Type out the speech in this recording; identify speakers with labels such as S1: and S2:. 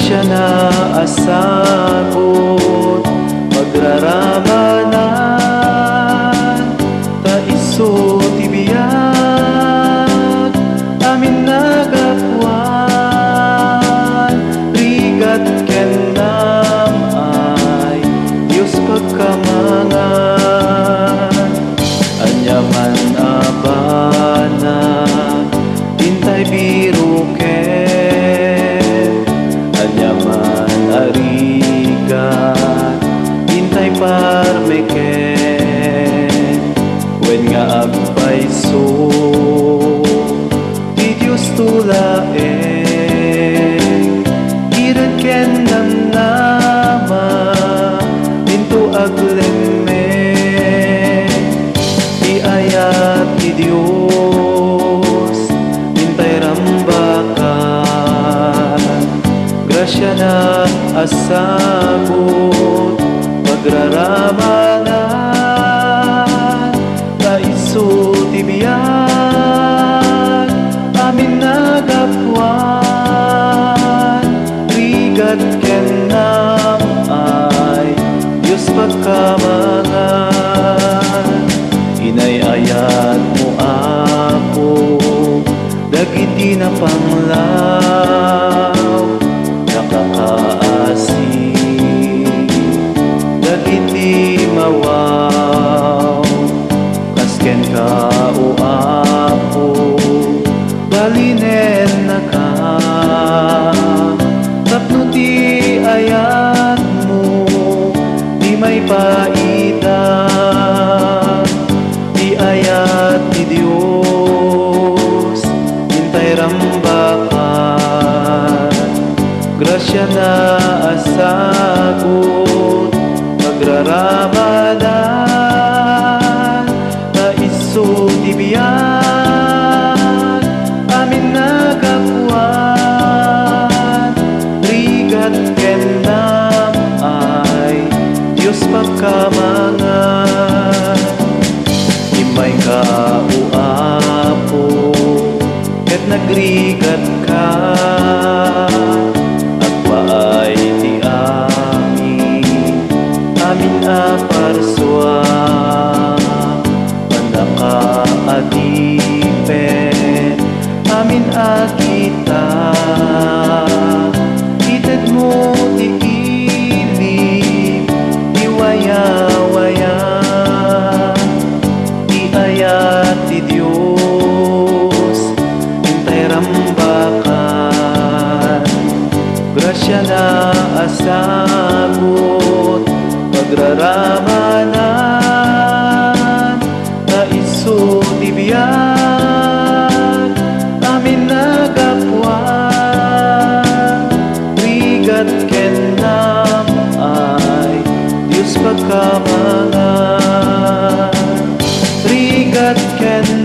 S1: grasya na asagot pagraramanan ta isu tibiyag amin nagapuan rigat ken nam ay Diyos pagkamangan anyaman abana intay biro ken anyaman arigat intay parmeken wen nga agpaiso di Diyos tulaeng irad ken namnama into aglemme di ayat di Diyos intay rambakan grasya na asagot pagraramanan ta isu tibiyag amin nagapuan rigat ken nam ay Diyos pagkamangan inayayat mo ako dagiti na panglaw nakakaasi dagiti mawaw kasken ka o ako balinen na ka tapno ti ayat mo di may paida di ayat ti Diyos intay rambakan grasya na asagot pagraramanan na isu tibiyag amin nagapuan rigat ken nam ay Diyos pagkamangan imay ka uapo ket nagrigat ka agpaay ti amin aparswa panakaadipen amin akita ited mo ti ilim iwaya-waya di ayat ti Diyos intay rambakan grasya na asagot pagraramanan na isu tibiyag amin nagapuan rigat ken nam ay Diyos pagkamangan rigat ken